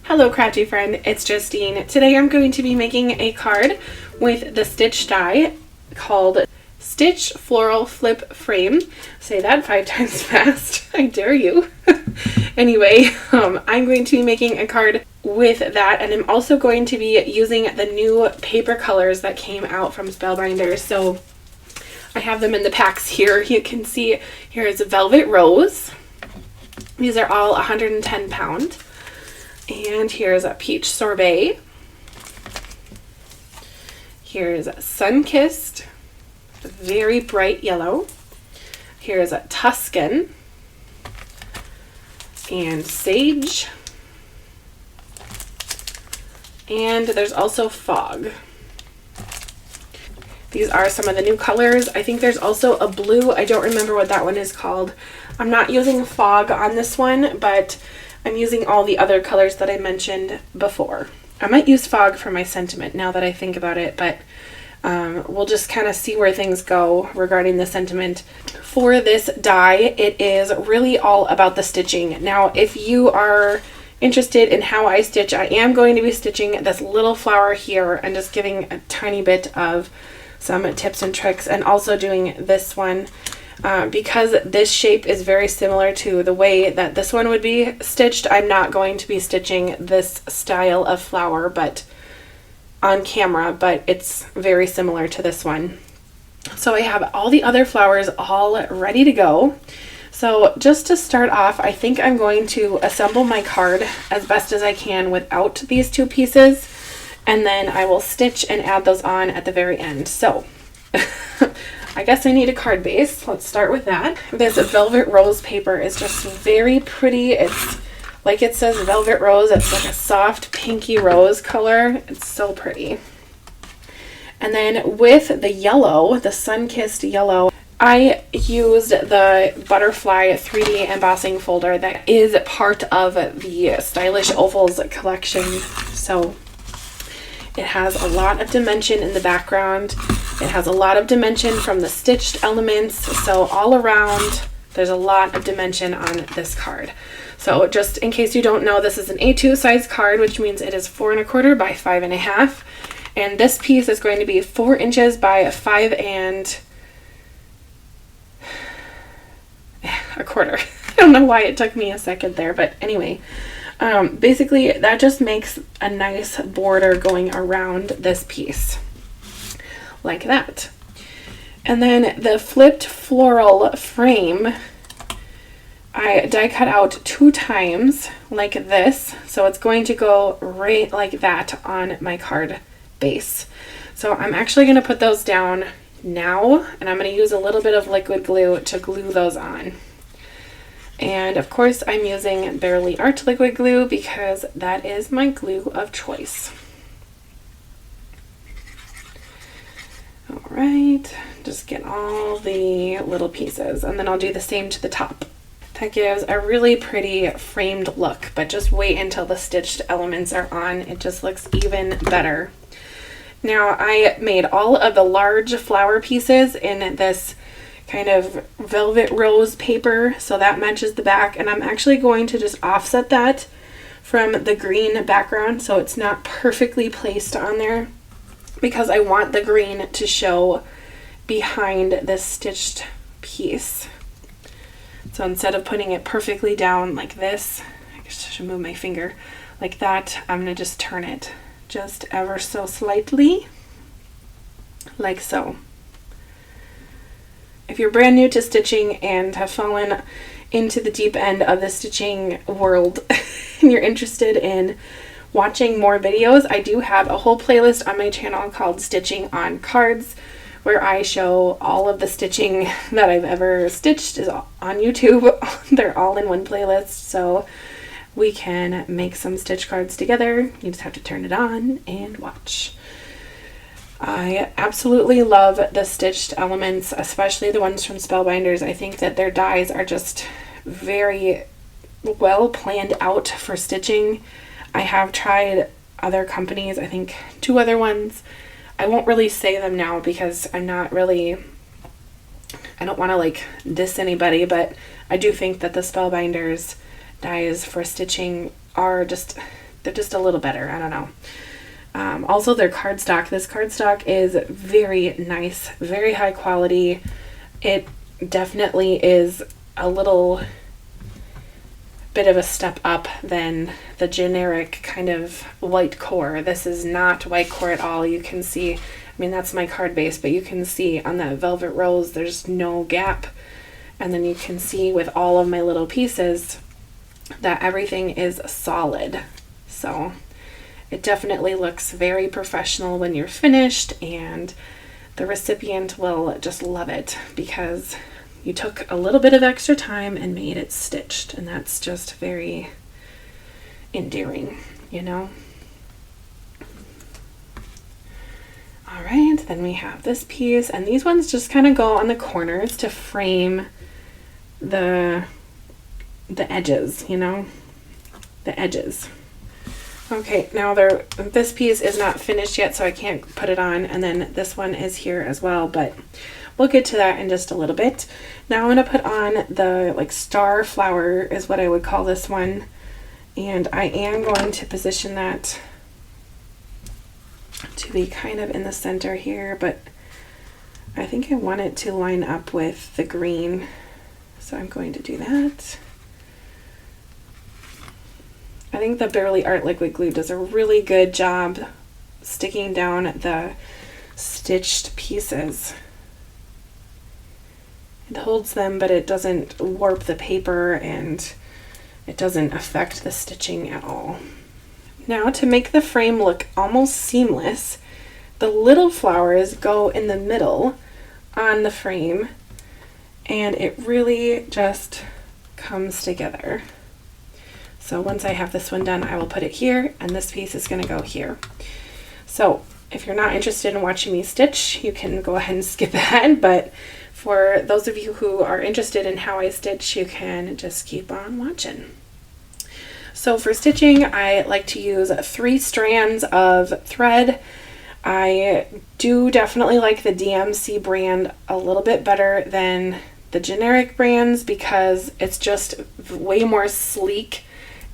Hello crafty friend, it's Justine. Today I'm going to be making a card with the stitch die called Stitch Floral Flip Frame. Say that 5 times fast, I dare you. Anyway, I'm going to be making a card with that, and I'm also going to be using the new paper colors that came out from Spellbinders. So I have them in the packs here. You can see here is a Velvet Rose. These are all 110 pound. And here's a Peach Sorbet. Here's a Sun-Kissed, very bright yellow. Here's a Tuscan and Sage. And there's also Fog. These are some of the new colors. I think there's also a blue. I don't remember what that one is called. I'm not using Fog on this one, but I'm using all the other colors that I mentioned before. I might use Fog for my sentiment now that I think about it, but we'll just kind of see where things go regarding the sentiment. For this die, it is really all about the stitching. Now, if you are interested in how I stitch, I am going to be stitching this little flower here and just giving a tiny bit of some tips and tricks, and also doing this one. Because this shape is very similar to the way that this one would be stitched, I'm not going to be stitching this style of flower but on camera, but it's very similar to this one. So I have all the other flowers all ready to go. So just to start off, I think I'm going to assemble my card as best as I can without these two pieces, and then I will stitch and add those on at the very end. So I guess I need a card base. Let's start with that. This Velvet Rose paper is just very pretty. It's like it says Velvet Rose. It's like a soft pinky rose color. It's so pretty. And then with the yellow, the Sun-Kissed yellow, I used the Butterfly 3D embossing folder that is part of the Stylish Ovals collection. So it has a lot of dimension in the background. It has a lot of dimension from the stitched elements. So all around, there's a lot of dimension on this card. So just in case you don't know, this is an A2 size card, which means it is 4 1/4 by 5 1/2. And this piece is going to be 4 inches by 5 1/4. I don't know why it took me a second there, but anyway. Basically, that just makes a nice border going around this piece, like that. And then the flipped floral frame, I die cut out 2 times, like this. So it's going to go right like that on my card base. So I'm actually going to put those down now, and I'm going to use a little bit of liquid glue to glue those on. And of course I'm using Barely Art liquid glue because that is my glue of choice. Alright, just get all the little pieces, and then I'll do the same to the top. That gives a really pretty framed look, but just wait until the stitched elements are on. It just looks even better. Now I made all of the large flower pieces in this kind of Velvet Rose paper, so that matches the back, and I'm actually going to just offset that from the green background so it's not perfectly placed on there, because I want the green to show behind this stitched piece. So instead of putting it perfectly down like this, I guess I should move my finger like that, I'm going to just turn it just ever so slightly, like so. If you're brand new to stitching and have fallen into the deep end of the stitching world and you're interested in watching more videos, I do have a whole playlist on my channel called Stitching on Cards, where I show all of the stitching that I've ever stitched is on YouTube. They're all in one playlist, so we can make some stitch cards together. You just have to turn it on and watch. I absolutely love the stitched elements, especially the ones from Spellbinders. I think that their dies are just very well planned out for stitching. I have tried other companies, I think 2 other ones. I won't really say them now because I don't want to like diss anybody, but I do think that the Spellbinders dies for stitching are just they're just a little better. I don't know. Also, their cardstock. This cardstock is very nice, very high quality. It definitely is a little bit of a step up than the generic kind of white core. This is not white core at all. You can see, I mean, that's my card base, but you can see on that velvet rose, there's no gap. And then you can see with all of my little pieces that everything is solid. So it definitely looks very professional when you're finished, and the recipient will just love it because you took a little bit of extra time and made it stitched, and that's just very endearing, you know? All right, then we have this piece, and these ones just kind of go on the corners to frame the edges, you know, the edges. Okay, now this piece is not finished yet, so I can't put it on, and then this one is here as well, but we'll get to that in just a little bit. Now I'm going to put on the like star flower is what I would call this one, and I am going to position that to be kind of in the center here, but I think I want it to line up with the green, so I'm going to do that. I think the Beverly Art Liquid Glue does a really good job sticking down the stitched pieces. It holds them, but it doesn't warp the paper, and it doesn't affect the stitching at all. Now, to make the frame look almost seamless, the little flowers go in the middle on the frame, and it really just comes together. So once I have this one done, I will put it here, and this piece is going to go here. So if you're not interested in watching me stitch, you can go ahead and skip ahead, but for those of you who are interested in how I stitch, you can just keep on watching. So for stitching, I like to use 3 strands of thread. I do definitely like the DMC brand a little bit better than the generic brands because it's just way more sleek,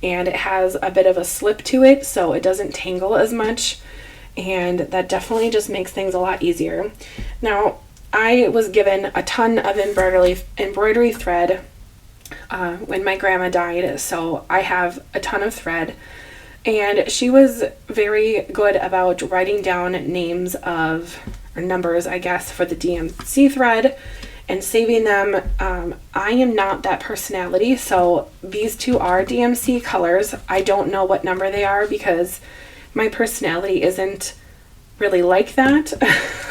and it has a bit of a slip to it, so it doesn't tangle as much, and that definitely just makes things a lot easier. Now, I was given a ton of embroidery thread when my grandma died, so I have a ton of thread, and she was very good about writing down names of, or numbers, I guess, for the DMC thread and saving them. I am not that personality, so these 2 are DMC colors. I don't know what number they are because my personality isn't really like that.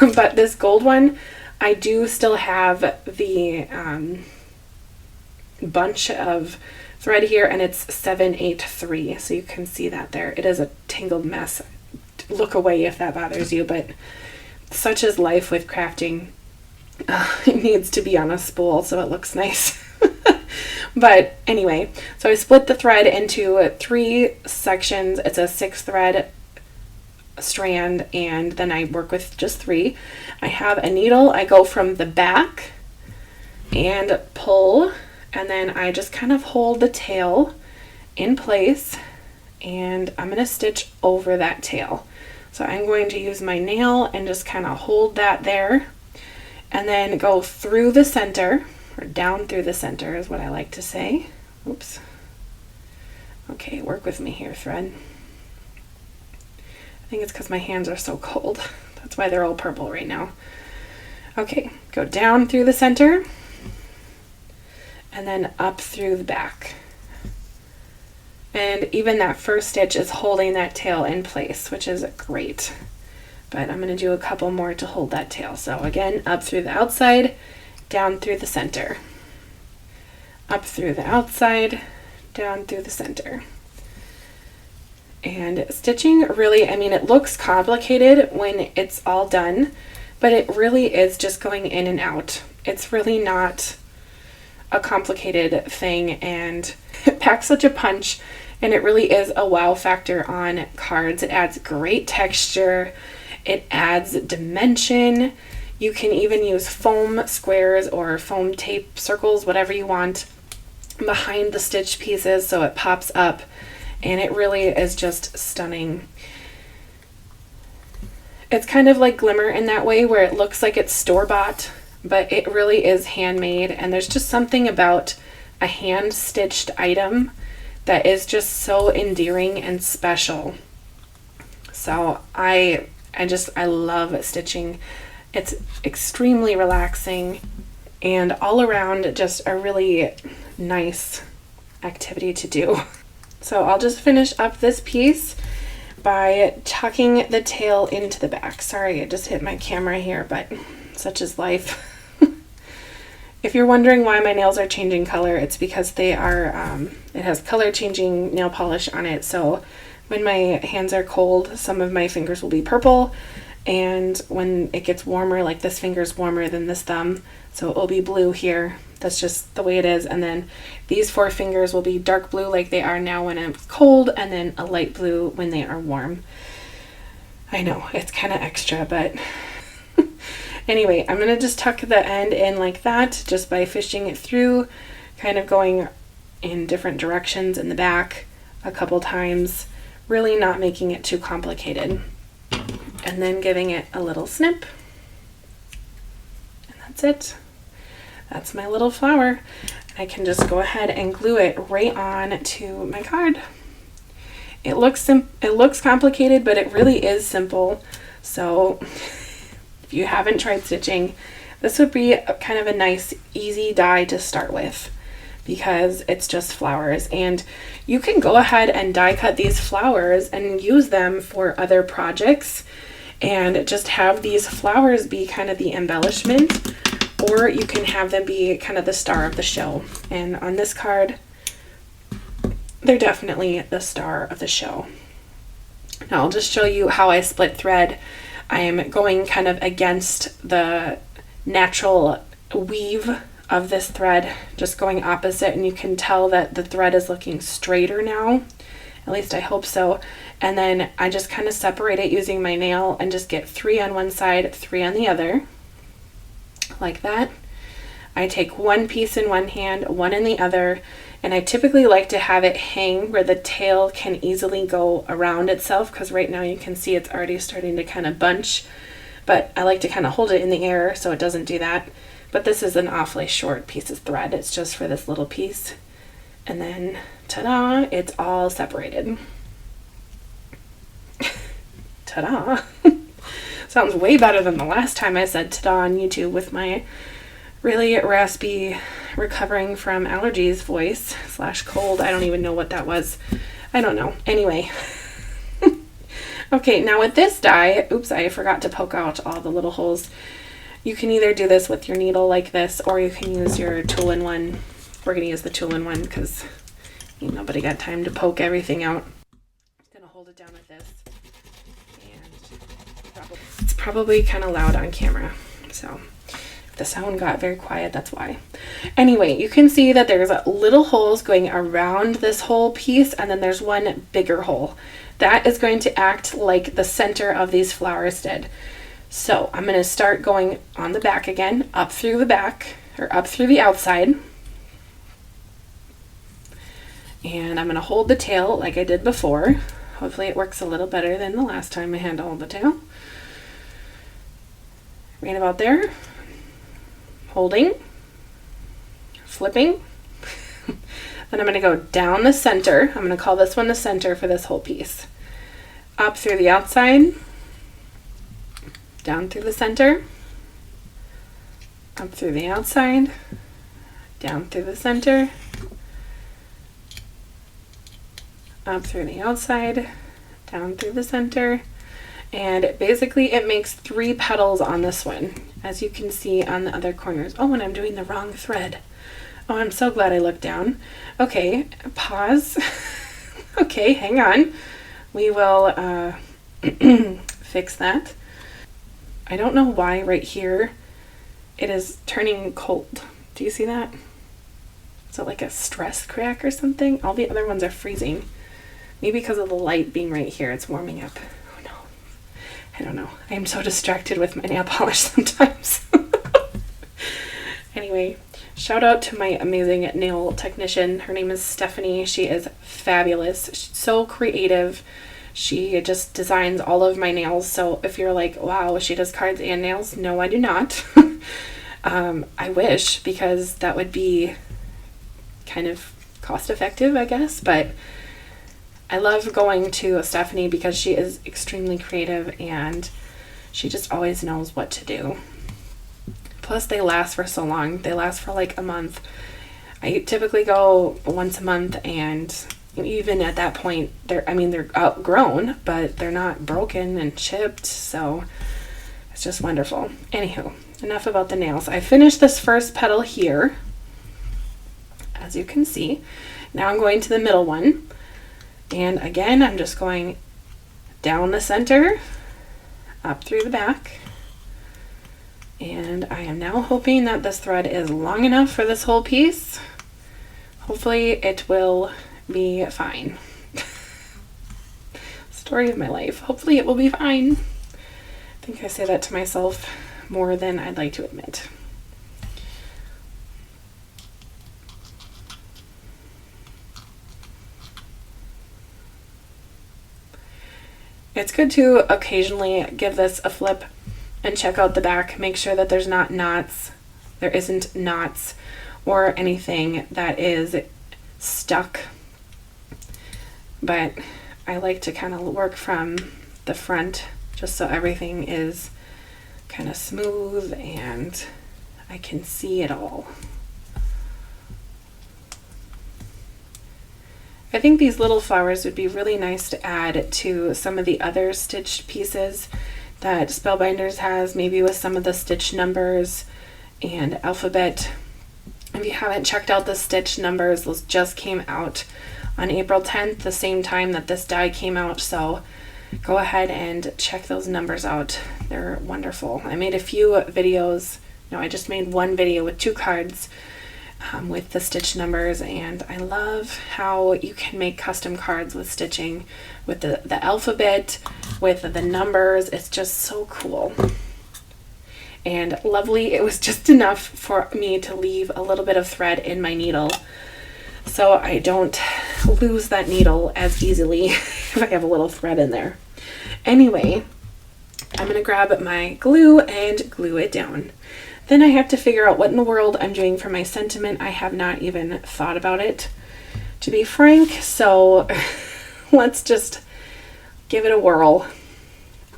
But this gold one, I do still have the bunch of thread here, and it's 783, so you can see that there. It is a tangled mess. Look away if that bothers you, but such is life with crafting. It needs to be on a spool so it looks nice. But anyway, so I split the thread into 3 sections. It's a 6 thread strand, and then I work with just 3. I have a needle. I go from the back and pull, and then I just kind of hold the tail in place, and I'm going to stitch over that tail. So I'm going to use my nail and just kind of hold that there, and then go through the center, or down through the center is what I like to say. Oops. Okay, work with me here, thread. I think it's because my hands are so cold. That's why they're all purple right now. Okay, go down through the center, and then up through the back. And even that first stitch is holding that tail in place, which is great. But I'm going to do a couple more to hold that tail. So again, up through the outside, down through the center. Up through the outside, down through the center. And stitching really, I mean, it looks complicated when it's all done, but it really is just going in and out. It's really not a complicated thing, and it packs such a punch, and it really is a wow factor on cards. It adds great texture. It adds dimension. You can even use foam squares or foam tape circles, whatever you want, behind the stitch pieces so it pops up. and it really is just stunning. It's kind of like glimmer in that way where it looks like it's store-bought, but it really is handmade, and there's just something about a hand-stitched item that is just so endearing and special. So I love stitching. It's extremely relaxing and all around just a really nice activity to do. So I'll just finish up this piece by tucking the tail into the back. Sorry, I just hit my camera here, but such is life. If you're wondering why my nails are changing color, it's because they are, it has color changing nail polish on it. So when my hands are cold, some of my fingers will be purple, and when it gets warmer, like this finger's warmer than this thumb, so it will be blue here. That's just the way it is. And then these 4 fingers will be dark blue like they are now when it's cold, and then a light blue when they are warm. I know, it's kind of extra, but anyway, I'm going to just tuck the end in like that just by fishing it through, kind of going in different directions in the back a couple times, really not making it too complicated. And then giving it a little snip. And that's it. That's my little flower. I can just go ahead and glue it right on to my card. It looks complicated, but it really is simple. So if you haven't tried stitching, this would be kind of a nice, easy die to start with, because it's just flowers, and you can go ahead and die cut these flowers and use them for other projects and just have these flowers be kind of the embellishment, or you can have them be kind of the star of the show. And on this card, they're definitely the star of the show. Now I'll just show you how I split thread. I am going kind of against the natural weave of this thread, just going opposite, and you can tell that the thread is looking straighter now. At least I hope so. And then I just kind of separate it using my nail and just get 3 on one side, 3 on the other, like that. I take one piece in one hand, one in the other, and I typically like to have it hang where the tail can easily go around itself, because right now you can see it's already starting to kind of bunch, but I like to kind of hold it in the air so it doesn't do that. But this is an awfully short piece of thread. It's just for this little piece. And then, ta-da, it's all separated. Ta-da. Sounds way better than the last time I said ta-da on YouTube with my really raspy, recovering from allergies voice / cold. I don't even know what that was. I don't know. Anyway. Okay, now with this die, oops, I forgot to poke out all the little holes. You can either do this with your needle like this, or you can use your tool-in-one. We're going to use the tool-in-one because ain't nobody got time to poke everything out. I'm going to hold it down with this. And it's probably kind of loud on camera. So if the sound got very quiet, that's why. Anyway, you can see that there's little holes going around this whole piece, and then there's one bigger hole. That is going to act like the center of these flowers did. So I'm going to start going on the back again, up through the back, or up through the outside. And I'm going to hold the tail like I did before. Hopefully it works a little better than the last time I had to hold the tail. Right about there. Holding. Flipping. Then I'm going to go down the center. I'm going to call this one the center for this whole piece. Up through the outside. Down through the center, up through the outside, down through the center, up through the outside, down through the center, and basically it makes 3 petals on this one, as you can see on the other corners. Oh, and I'm doing the wrong thread. Oh, I'm so glad I looked down. Okay, pause. Okay, hang on. We will fix that. I don't know why right here it is turning cold. Do you see that? Is it like a stress crack or something? All the other ones are freezing. Maybe because of the light being right here, it's warming up. Oh no. I don't know. I am so distracted with my nail polish sometimes. Anyway, Shout out to my amazing nail technician. Her name is Stephanie. She is fabulous. She's so creative. She just designs all of my nails. So if you're like, wow, she does cards and nails, no, I do not. I wish, because that would be kind of cost effective, I guess. But I love going to Stephanie because she is extremely creative and she just always knows what to do. Plus, they last for so long. They last for like a month. I typically go once a month, and even at that point, they're outgrown, but they're not broken and chipped, so it's just wonderful. Anywho, enough about the nails. I finished this first petal here, as you can see. Now I'm going to the middle one, and again, I'm just going down the center, up through the back. And I am now hoping that this thread is long enough for this whole piece. Hopefully it will be fine. Story of my life. Hopefully it will be fine. I think I say that to myself more than I'd like to admit. It's good to occasionally give this a flip and check out the back. Make sure that there's not knots. There isn't knots or anything that is stuck. But I like to kind of work from the front just so everything is kind of smooth and I can see it all. I think these little flowers would be really nice to add to some of the other stitched pieces that Spellbinders has, maybe with some of the stitch numbers and alphabet. If you haven't checked out the stitch numbers, those just came out on April 10th, the same time that this die came out, so go ahead and check those numbers out. They're wonderful. I made a few videos. No, I just made one video with 2 cards with the stitch numbers, and I love how you can make custom cards with stitching with the alphabet, with the numbers. It's just so cool and lovely. It was just enough for me to leave a little bit of thread in my needle so I don't lose that needle as easily if I have a little thread in there. Anyway, I'm gonna grab my glue and glue it down. Then I have to figure out what in the world I'm doing for my sentiment. I have not even thought about it, to be frank, so let's just give it a whirl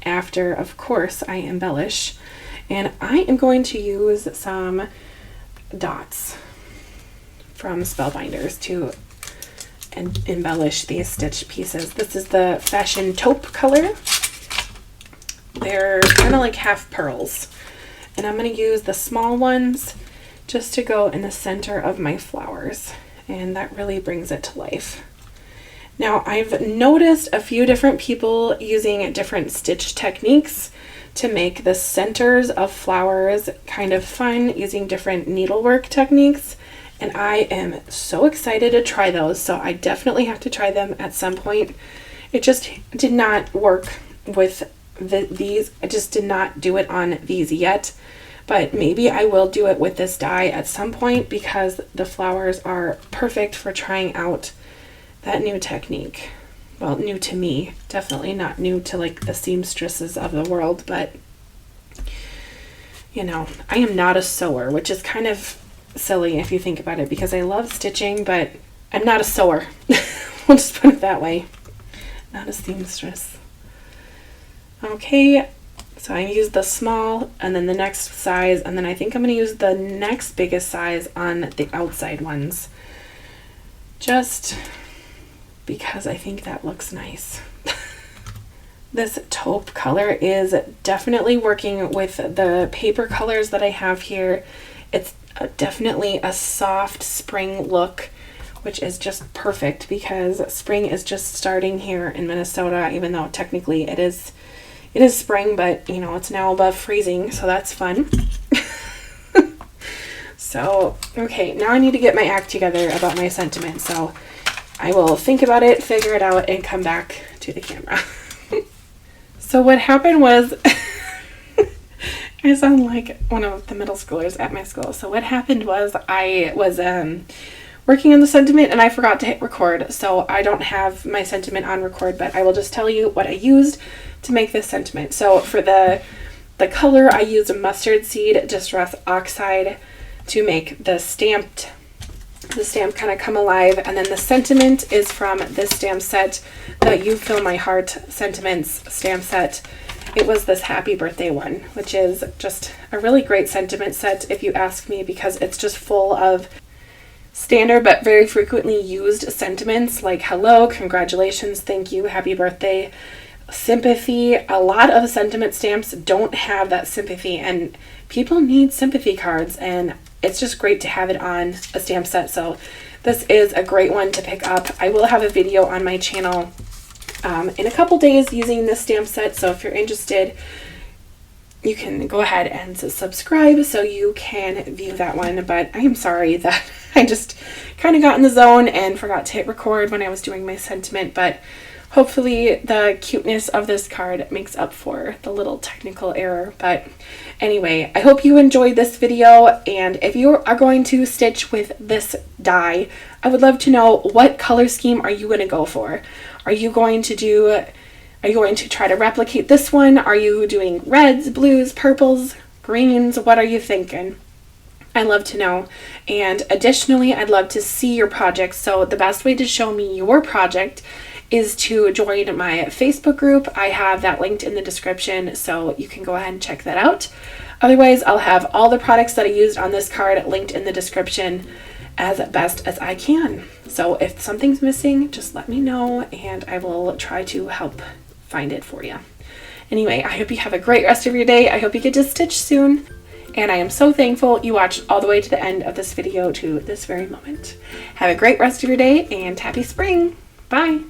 after, of course, I embellish. And I am going to use some dots from Spellbinders to embellish these stitch pieces. This is the Fashion Taupe color. They're kind of like half pearls. And I'm going to use the small ones just to go in the center of my flowers. And that really brings it to life. Now, I've noticed a few different people using different stitch techniques to make the centers of flowers kind of fun, using different needlework techniques. And I am so excited to try those. So I definitely have to try them at some point. It just did not work with these. I just did not do it on these yet, but maybe I will do it with this die at some point because the flowers are perfect for trying out that new technique. Well, new to me, definitely not new to like the seamstresses of the world, but you know, I am not a sewer, which is kind of silly if you think about it, because I love stitching, but I'm not a sewer. We'll just put it that way. Not a seamstress. Okay, so I used the small and then the next size, and then I think I'm going to use the next biggest size on the outside ones, just because I think that looks nice. This taupe color is definitely working with the paper colors that I have here. It's definitely a soft spring look, which is just perfect because spring is just starting here in Minnesota, even though technically it is spring, but you know, it's now above freezing, so that's fun. So, okay, now I need to get my act together about my sentiment, so I will think about it, figure it out, and come back to the camera. So what happened was, I sound like one of the middle schoolers at my school. So what happened was I was working on the sentiment and I forgot to hit record. So I don't have my sentiment on record, but I will just tell you what I used to make this sentiment. So for the color, I used a mustard seed distress oxide to make the stamp kind of come alive. And then the sentiment is from this stamp set, the You Fill My Heart Sentiments stamp set. It was this happy birthday one, which is just a really great sentiment set if you ask me, because it's just full of standard but very frequently used sentiments like hello, congratulations, thank you, happy birthday, sympathy. A lot of sentiment stamps don't have that sympathy, and people need sympathy cards, and it's just great to have it on a stamp set. So this is a great one to pick up. I will have a video on my channel in a couple days using this stamp set, so if you're interested, you can go ahead and subscribe so you can view that one. But I am sorry that I just kind of got in the zone and forgot to hit record when I was doing my sentiment, but hopefully the cuteness of this card makes up for the little technical error. But anyway, I hope you enjoyed this video, and if you are going to stitch with this die, I would love to know, what color scheme are you going to go for? Are you going to try to replicate this one? Are you doing reds, blues, purples, greens? What are you thinking? I'd love to know. And additionally, I'd love to see your projects. So the best way to show me your project is to join my Facebook group. I have that linked in the description, so you can go ahead and check that out. Otherwise, I'll have all the products that I used on this card linked in the description as best as I can. So if something's missing, just let me know and I will try to help find it for you. Anyway, I hope you have a great rest of your day. I hope you get to stitch soon. And I am so thankful you watched all the way to the end of this video to this very moment. Have a great rest of your day and happy spring. Bye.